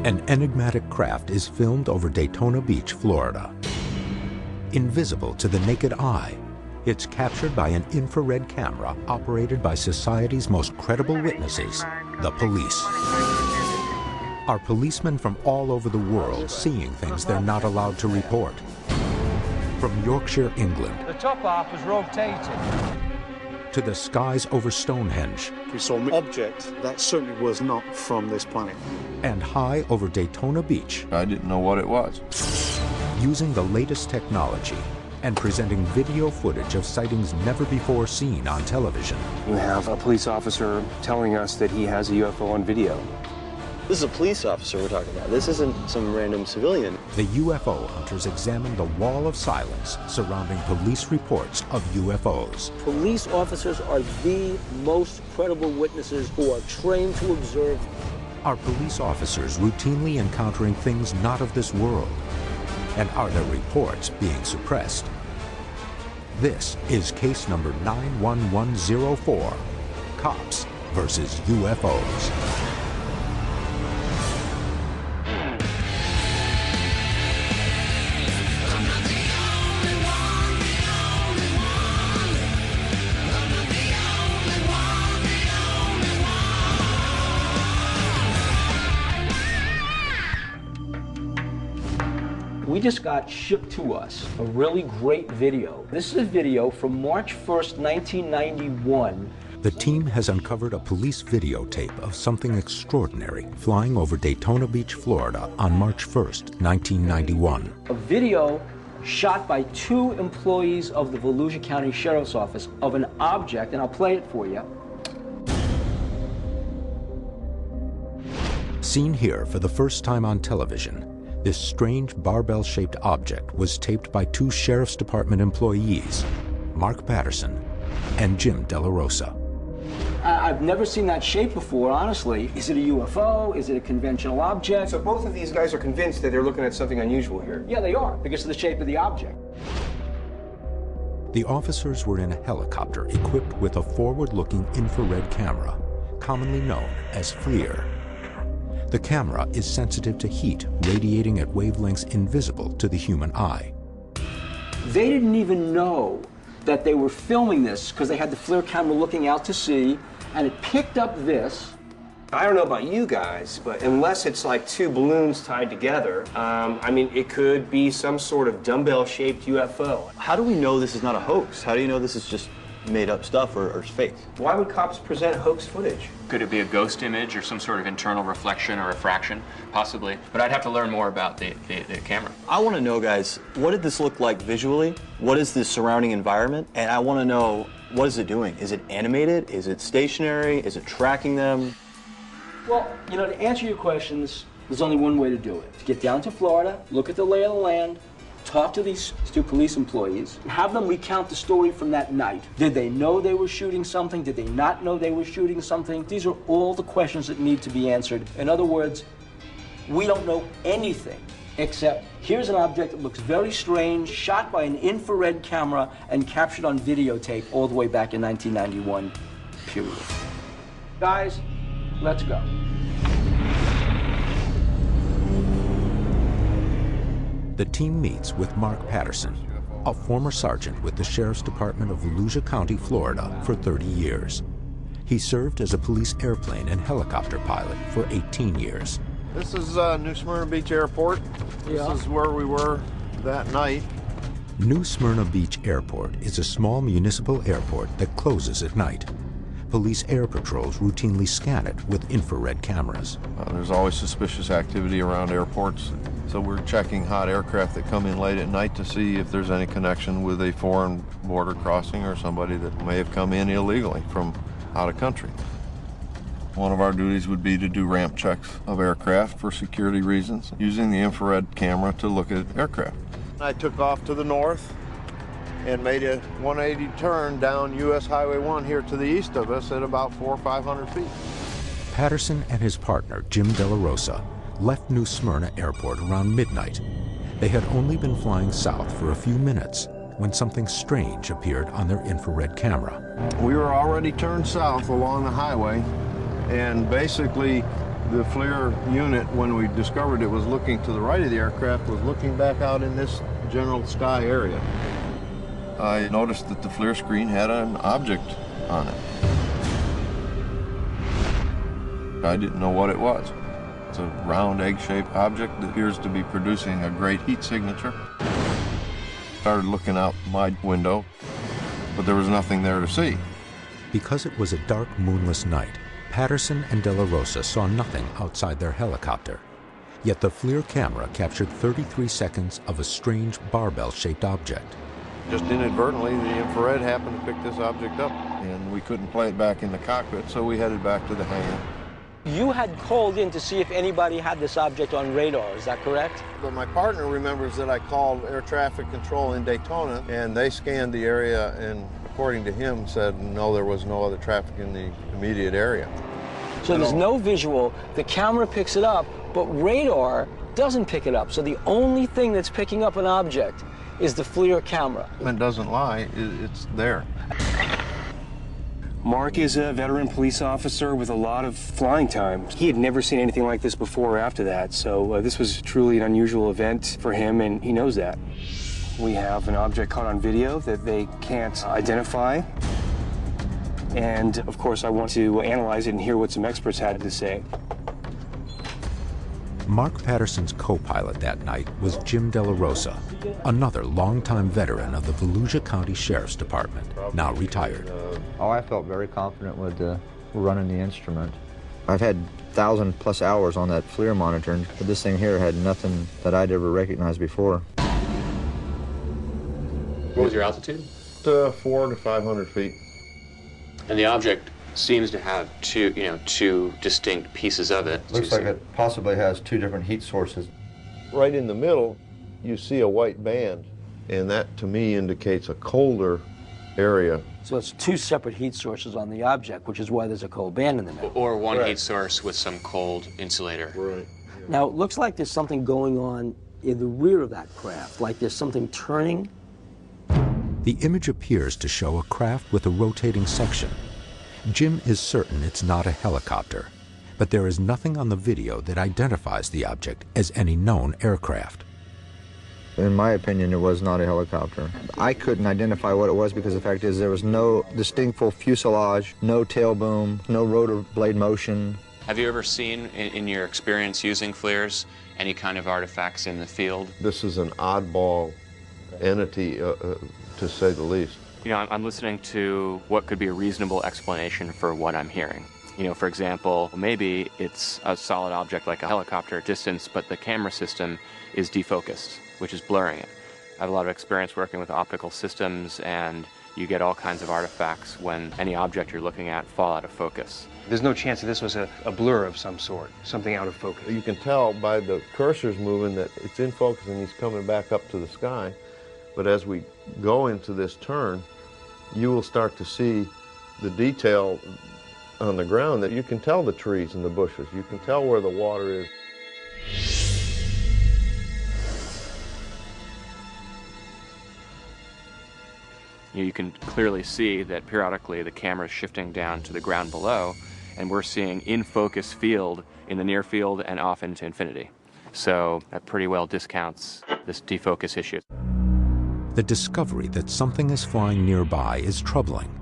An enigmatic craft is filmed over Daytona Beach, Florida. Invisible to the naked eye, it's captured by an infrared camera operated by society's most credible witnesses, the police. Are policemen from all over the world seeing things they're not allowed to report? From Yorkshire, England, the top half was rotating, to the skies over Stonehenge, we saw an object that certainly was not from this planet. and high over Daytona Beach, I didn't know what it was. using the latest technology and presenting video footage of sightings never before seen on television. You have a police officer telling us that he has a UFO on video. This is a police officer we're talking about. This isn't some random civilian. The UFO hunters examine the wall of silence surrounding police reports of UFOs. Police officers are the most credible witnesses who are trained to observe. Are police officers routinely encountering things not of this world? And are their reports being suppressed? This is case number 91104, Cops versus UFOs. We just got shipped to us a really great video. This is a video from March 1st, 1991. The team has uncovered a police videotape of something extraordinary flying over Daytona Beach, Florida on March 1st, 1991. A video shot by 2 employees of the Volusia County Sheriff's Office of an object, and I'll play it for you. Seen here for the first time on television, this strange barbell-shaped object was taped by 2 Sheriff's Department employees, Mark Patterson and Jim De La Rosa. I've never seen that shape before, honestly. Is it a UFO? Is it a conventional object? So both of these guys are convinced that they're looking at something unusual here. Yeah, they are, because of the shape of the object. The officers were in a helicopter equipped with a forward-looking infrared camera, commonly known as FLIR. The camera is sensitive to heat radiating at wavelengths invisible to the human eye. They didn't even know that they were filming this because they had the FLIR camera looking out to sea, and it picked up this. I don't know about you guys, but unless it's like 2 balloons tied together, I mean, it could be some sort of dumbbell-shaped UFO. How do we know this is not a hoax? How do you know this is just made up stuff or fake? Why would cops present hoax footage? Could it be a ghost image or some sort of internal reflection or refraction? Possibly. But I'd have to learn more about the camera. I want to know, guys, what did this look like visually? What is the surrounding environment? And I want to know, what is it doing? Is it animated? Is it stationary? Is it tracking them? Well, you know, to answer your questions, there's only one way to do it. To get down to Florida, look at the lay of the land, talk to these 2 police employees, have them recount the story from that night. Did they know they were shooting something? Did they not know they were shooting something? These are all the questions that need to be answered. In other words, we don't know anything except here's an object that looks very strange, shot by an infrared camera and captured on videotape all the way back in 1991, period. Guys, let's go. The team meets with Mark Patterson, a former sergeant with the Sheriff's Department of Volusia County, Florida, for 30 years. He served as a police airplane and helicopter pilot for 18 years. This is New Smyrna Beach Airport. This is where we were that night. New Smyrna Beach Airport is a small municipal airport that closes at night. Police air patrols routinely scan it with infrared cameras. There's always suspicious activity around airports, so we're checking hot aircraft that come in late at night to see if there's any connection with a foreign border crossing or somebody that may have come in illegally from out of country. One of our duties would be to do ramp checks of aircraft for security reasons, using the infrared camera to look at aircraft. I took off to the north and made a 180 turn down US Highway 1 here to the east of us at about 400 or 500 feet. Patterson and his partner, Jim De La Rosa, left New Smyrna Airport around midnight. They had only been flying south for a few minutes when something strange appeared on their infrared camera. We were already turned south along the highway, and basically The FLIR unit, when we discovered it was looking to the right of the aircraft, was looking back out in this general sky area. I noticed that the FLIR screen had an object on it. I didn't know what it was. It's a round egg-shaped object that appears to be producing a great heat signature. Started looking out my window, but there was nothing there to see. Because it was a dark, moonless night, Patterson and De La Rosa saw nothing outside their helicopter. Yet the FLIR camera captured 33 seconds of a strange barbell-shaped object. Just inadvertently, the infrared happened to pick this object up, and we couldn't play it back in the cockpit, so we headed back to the hangar. You had called in to see if anybody had this object on radar, is that correct? But my partner remembers that I called air traffic control in Daytona, and they scanned the area and, according to him, said no, there was no other traffic in the immediate area. So there's no visual, the camera picks it up, but radar doesn't pick it up. So the only thing that's picking up an object is the FLIR camera. It doesn't lie, it's there. Mark is a veteran police officer with a lot of flying time. He had never seen anything like this before or after that, so this was truly an unusual event for him, and he knows that. We have an object caught on video that they can't identify, and of course I want to analyze it and hear what some experts had to say. Mark Patterson's co-pilot that night was Jim De La Rosa, another longtime veteran of the Volusia County Sheriff's Department, now retired. Oh, I felt very confident with running the instrument. I've had 1,000+ hours on that FLIR monitor, but this thing here had nothing that I'd ever recognized before. What was your altitude? 400 to 500 feet. And the object seems to have two distinct pieces of it. Looks like it possibly has two different heat sources. Right in the middle, you see a white band, and that to me indicates a colder area. So it's two separate heat sources on the object, which is why there's a cold band in the middle. Or one heat source with some cold insulator. Right. Now, it looks like there's something going on in the rear of that craft, like there's something turning. The image appears to show a craft with a rotating section. Jim is certain it's not a helicopter, but there is nothing on the video that identifies the object as any known aircraft. In my opinion, it was not a helicopter. I couldn't identify what it was because the fact is there was no distinct fuselage, no tail boom, no rotor blade motion. Have you ever seen, in your experience using FLIRs, any kind of artifacts in the field? This is an oddball entity, to say the least. You know, I'm listening to what could be a reasonable explanation for what I'm hearing. You know, for example, maybe it's a solid object like a helicopter at distance, but the camera system is defocused, which is blurring it. I have a lot of experience working with optical systems, and you get all kinds of artifacts when any object you're looking at fall out of focus. There's no chance that this was a blur of some sort, something out of focus. You can tell by the cursors moving that it's in focus and he's coming back up to the sky. But as we go into this turn, you will start to see the detail on the ground that you can tell the trees and the bushes. You can tell where the water is. You can clearly see that periodically the camera is shifting down to the ground below, and we're seeing in-focus field in the near field and off into infinity. So that pretty well discounts this defocus issue. The discovery that something is flying nearby is troubling.